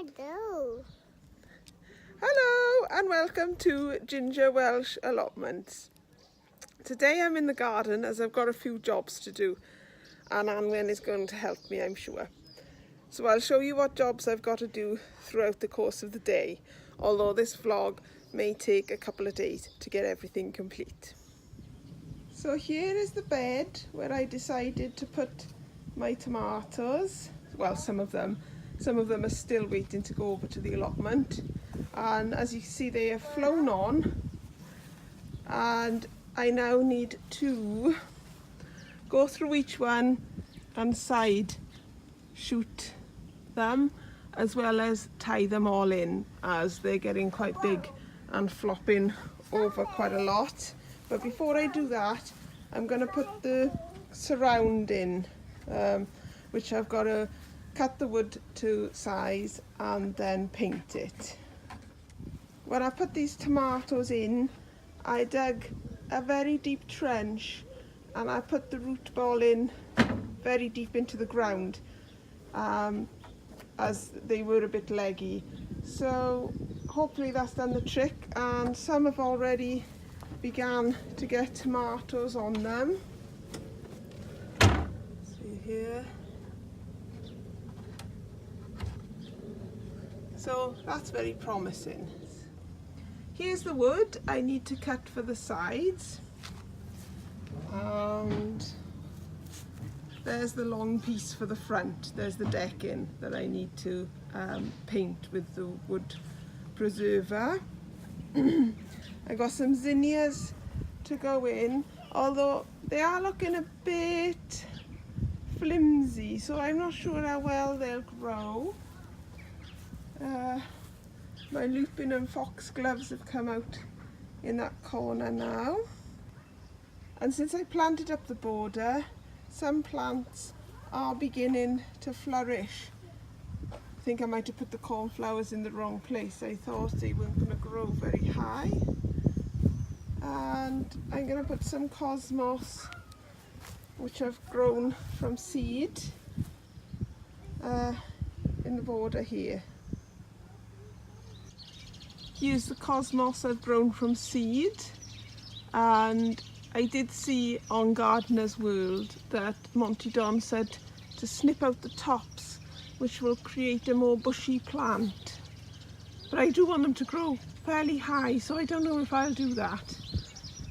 Hello. Hello and welcome to Ginger Welsh Allotments. Today I'm in the garden as I've got a few jobs to do and Anwen is going to help me, I'm sure. So I'll show you what jobs I've got to do throughout the course of the day, although this vlog may take a couple of days to get everything complete. So here is the bed where I decided to put my tomatoes. Well, some of them are still waiting to go over to the allotment, and as you can see they have flown on, and I now need to go through each one and side shoot them, as well as tie them all in as they're getting quite big and flopping over quite a lot. But before I do that, I'm going to put the surround in, which I've got to cut the wood to size and then paint it. When I put these tomatoes in, I dug a very deep trench and I put the root ball in very deep into the ground, as they were a bit leggy. So hopefully that's done the trick, and some have already began to get tomatoes on them. See here. So that's very promising. Here's the wood I need to cut for the sides, and there's the long piece for the front. There's the decking that I need to paint with the wood preserver. I got some zinnias to go in, although they are looking a bit flimsy, so I'm not sure how well they'll grow. My lupin and foxgloves have come out in that corner now, and since I planted up the border, some plants are beginning to flourish. I think I might have put the cornflowers in the wrong place. I thought they weren't going to grow very high. And I'm going to put some cosmos, which I've grown from seed, in the border here. Here's the cosmos I've grown from seed, and I did see on Gardener's World that Monty Don said to snip out the tops, which will create a more bushy plant. But I do want them to grow fairly high, so I don't know if I'll do that.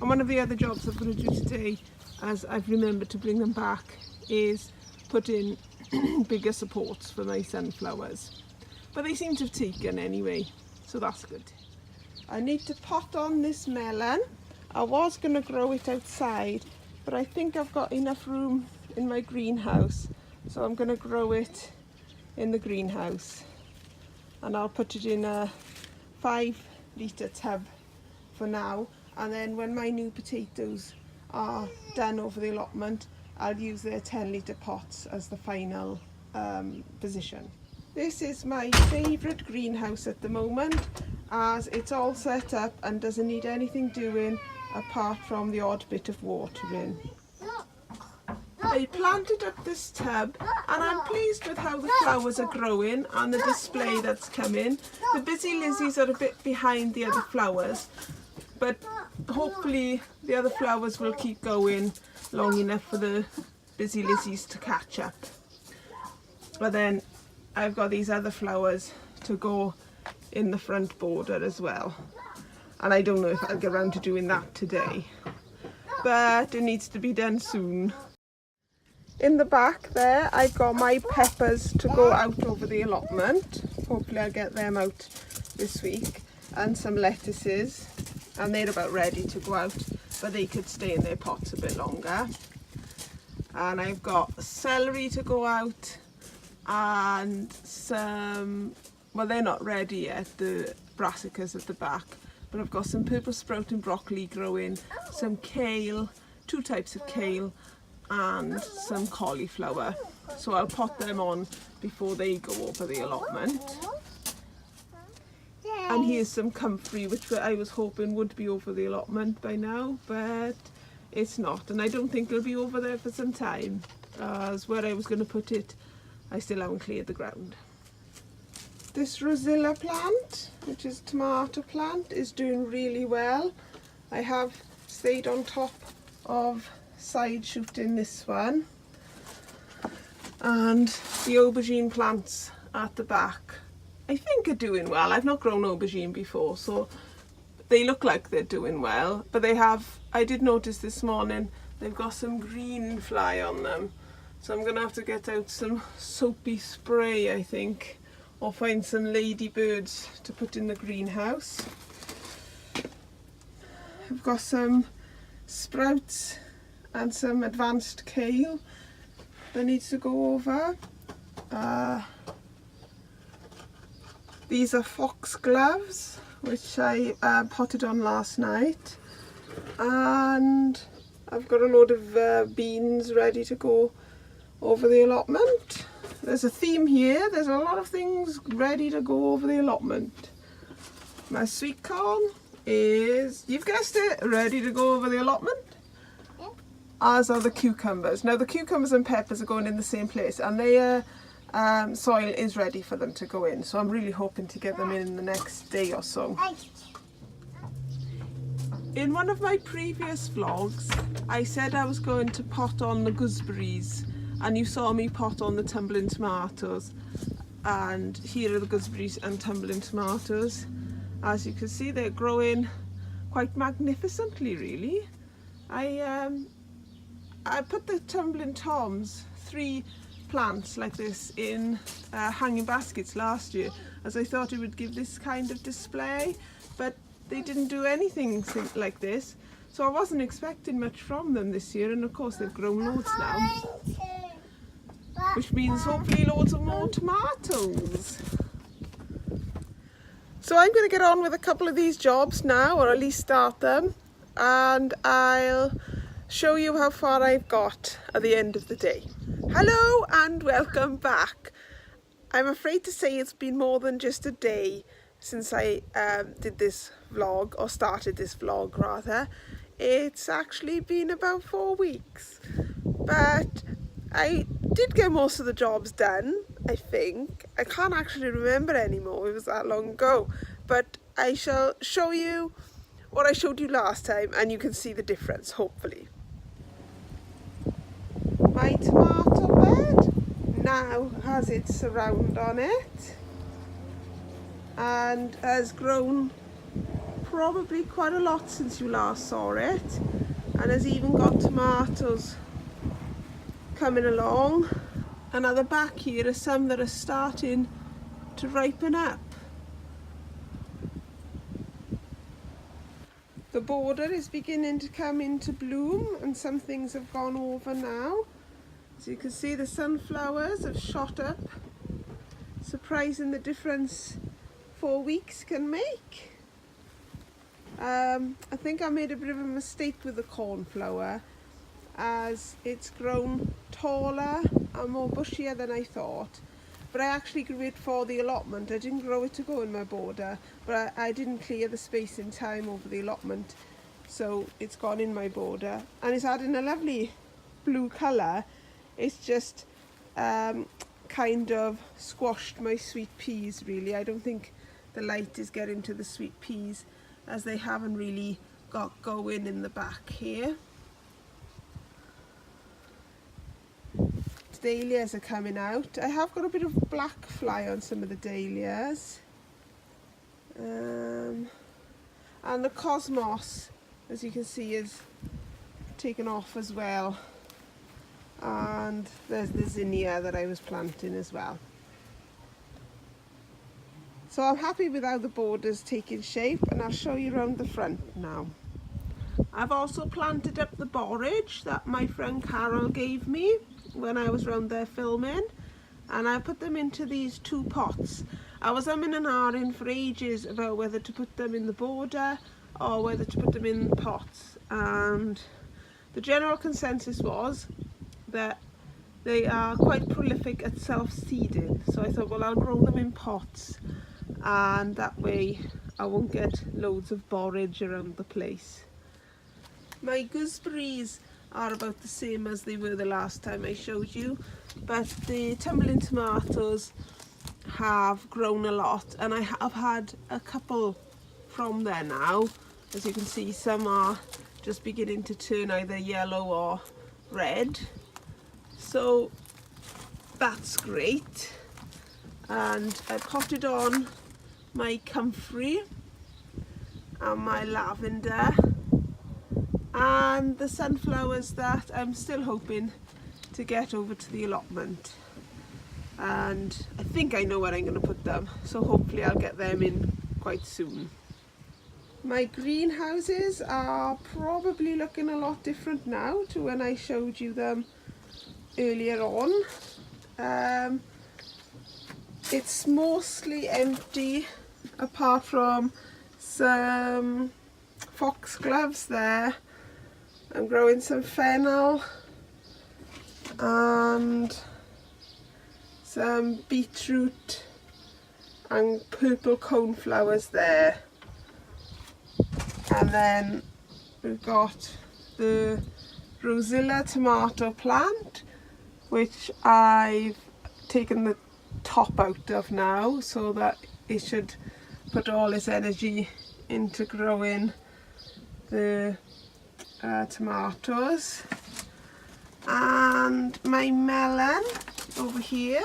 And one of the other jobs I'm going to do today, as I've remembered to bring them back, is put in bigger supports for my sunflowers. But they seem to have taken anyway, so that's good. I need to pot on this melon. I was going to grow it outside, but I think I've got enough room in my greenhouse, so I'm going to grow it in the greenhouse. And I'll put it in a 5-litre tub for now, and then when my new potatoes are done over the allotment, I'll use their 10-litre pots as the final position. This is my favourite greenhouse at the moment, as it's all set up and doesn't need anything doing apart from the odd bit of watering. I planted up this tub and I'm pleased with how the flowers are growing and the display that's coming. The busy lizzies are a bit behind the other flowers, but hopefully the other flowers will keep going long enough for the busy lizzies to catch up. But then I've got these other flowers to go in the front border as well, and I don't know if I'll get around to doing that today, but it needs to be done soon. In the back there I've got my peppers to go out over the allotment. Hopefully I'll get them out this week, and some lettuces, and they're about ready to go out, but they could stay in their pots a bit longer. And I've got celery to go out, and some, well, they're not ready yet, the brassicas at the back, but I've got some purple sprouting broccoli growing, some kale, 2 types of kale, and some cauliflower. So I'll pot them on before they go over the allotment. And here's some comfrey, which I was hoping would be over the allotment by now, but it's not, and I don't think it'll be over there for some time, as where I was going to put it, I still haven't cleared the ground. This Rosilla plant, which is tomato plant, is doing really well. I have stayed on top of side shooting this one, and the aubergine plants at the back I think are doing well. I've not grown aubergine before, so they look like they're doing well, but I did notice this morning they've got some green fly on them, so I'm gonna have to get out some soapy spray, I think, or find some ladybirds to put in the greenhouse. I've got some sprouts and some advanced kale that needs to go over. These are foxgloves, which I potted on last night, and I've got a load of beans ready to go over the allotment. There's a theme here, there's a lot of things ready to go over the allotment. My sweet corn is, you've guessed it, ready to go over the allotment. Yeah. As are the cucumbers. Now the cucumbers and peppers are going in the same place, and their soil is ready for them to go in, so I'm really hoping to get them in the next day or so. In one of my previous vlogs, I said I was going to pot on the gooseberries, and you saw me pot on the tumbling tomatoes, and here are the gooseberries and tumbling tomatoes. As you can see, they're growing quite magnificently, really. I put the tumbling toms, 3 plants like this, in hanging baskets last year, as I thought it would give this kind of display, but they didn't do anything like this, so I wasn't expecting much from them this year, and of course they've grown loads now, which means hopefully loads of more tomatoes. So I'm going to get on with a couple of these jobs now, or at least start them, and I'll show you how far I've got at the end of the day. Hello and welcome back. I'm afraid to say it's been more than just a day since I did this vlog, or started this vlog rather. It's actually been about 4 weeks, but I did get most of the jobs done, I think. I can't actually remember anymore, it was that long ago, but I shall show you what I showed you last time, and you can see the difference, hopefully. My tomato bed now has its surround on it, and has grown probably quite a lot since you last saw it, and has even got tomatoes coming along. And at the back here are some that are starting to ripen up. The border is beginning to come into bloom, and some things have gone over now. So you can see the sunflowers have shot up. Surprising the difference 4 weeks can make. I think I made a bit of a mistake with the cornflower, as it's grown taller and more bushier than I thought. But I actually grew it for the allotment. I didn't grow it to go in my border, but I didn't clear the space in time over the allotment, so it's gone in my border, and it's adding a lovely blue colour. It's just kind of squashed my sweet peas, really. I don't think the light is getting to the sweet peas, as they haven't really got going in the back here. Dahlias are coming out. I have got a bit of black fly on some of the dahlias, and the cosmos, as you can see, is taken off as well, and there's the zinnia that I was planting as well. So I'm happy with how the border's taking shape, and I'll show you around the front now. I've also planted up the borage that my friend Carol gave me when I was round there filming, and I put them into these 2 pots. I was umming and ahhing for ages about whether to put them in the border or whether to put them in pots, and the general consensus was that they are quite prolific at self-seeding, so I thought, well, I'll grow them in pots, and that way I won't get loads of borage around the place. My gooseberries are about the same as they were the last time I showed you, but the tumbling tomatoes have grown a lot, and I have had a couple from there now. As you can see, some are just beginning to turn either yellow or red, so that's great. And I potted on my comfrey and my lavender and the sunflowers that I'm still hoping to get over to the allotment, and I think I know where I'm going to put them, so hopefully I'll get them in quite soon. My greenhouses are probably looking a lot different now to when I showed you them earlier on. It's mostly empty apart from some foxgloves there. I'm growing some fennel and some beetroot and purple coneflowers there. And then we've got the Rosella tomato plant, which I've taken the top out of now so that it should put all its energy into growing the tomatoes. And my melon over here,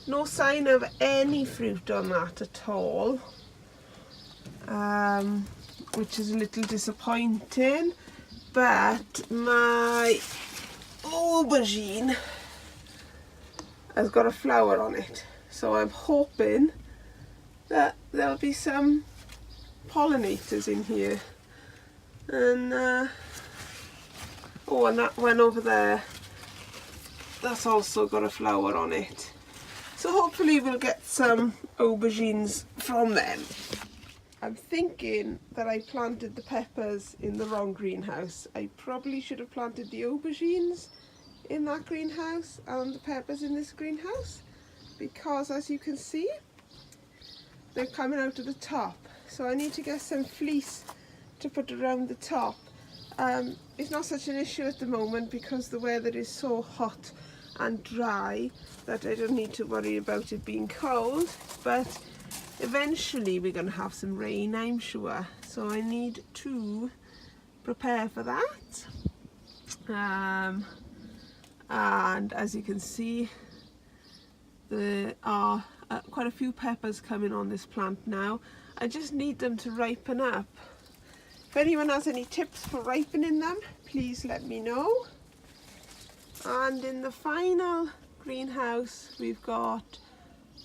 no sign of any fruit on that at all, which is a little disappointing. But my aubergine has got a flower on it, so I'm hoping that there'll be some pollinators in here. And oh, and that one over there, that's also got a flower on it, so hopefully we'll get some aubergines from them. I'm thinking that I planted the peppers in the wrong greenhouse. I probably should have planted the aubergines in that greenhouse and the peppers in this greenhouse, because as you can see, they're coming out of the top, so I need to get some fleece to put around the top. It's not such an issue at the moment because the weather is so hot and dry that I don't need to worry about it being cold, but eventually we're going to have some rain, I'm sure, so I need to prepare for that. And as you can see, there are quite a few peppers coming on this plant now. I just need them to ripen up. If anyone has any tips for ripening them, please let me know. And in the final greenhouse we've got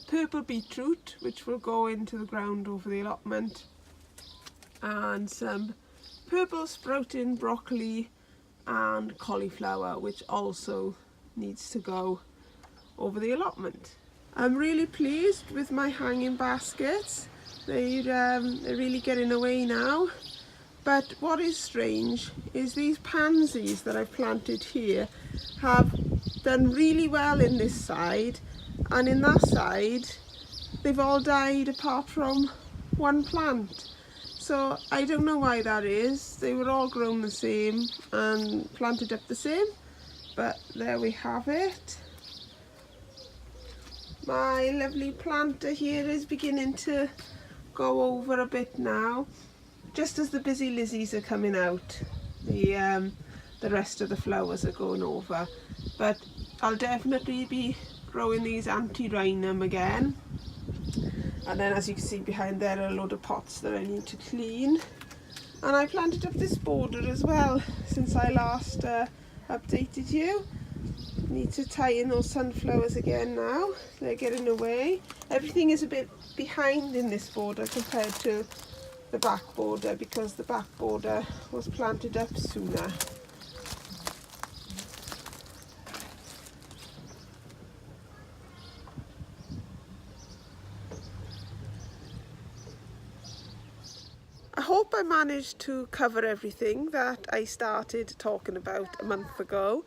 purple beetroot, which will go into the ground over the allotment, and some purple sprouting broccoli and cauliflower, which also needs to go over the allotment. I'm really pleased with my hanging baskets. They're really getting away now. But what is strange is these pansies that I've planted here have done really well in this side, and in that side they've all died apart from one plant. So I don't know why that is. They were all grown the same and planted up the same, but there we have it. My lovely planter here is beginning to go over a bit now. Just as the busy lizzies are coming out, the rest of the flowers are going over. But I'll definitely be growing these antirrhinum again. And then as you can see behind there are a load of pots that I need to clean. And I planted up this border as well since I last updated you. Need to tie in those sunflowers again now. They're getting away. Everything is a bit behind in this border compared to the back border, because the back border was planted up sooner. I hope I managed to cover everything that I started talking about a month ago.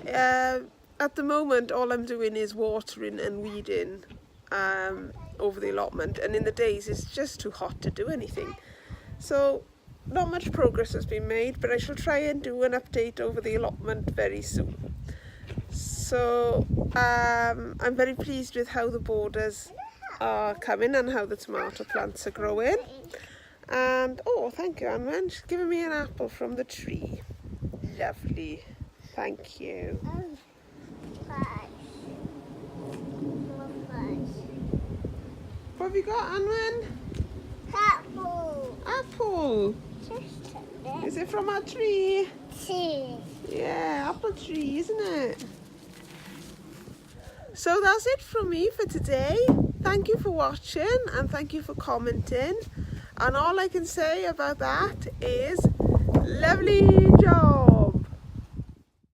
At the moment all I'm doing is watering and weeding over the allotment, and in the days it's just too hot to do anything. So not much progress has been made, but I shall try and do an update over the allotment very soon. So I'm very pleased with how the borders are coming and how the tomato plants are growing. And oh, thank you, Anwen. She's giving me an apple from the tree. Lovely. Thank you. What have you got, Anwen? Apple. Apple. Is it from our tree? Tree. Yeah, apple tree, isn't it? So that's it from me for today. Thank you for watching and thank you for commenting. And all I can say about that is lovely job.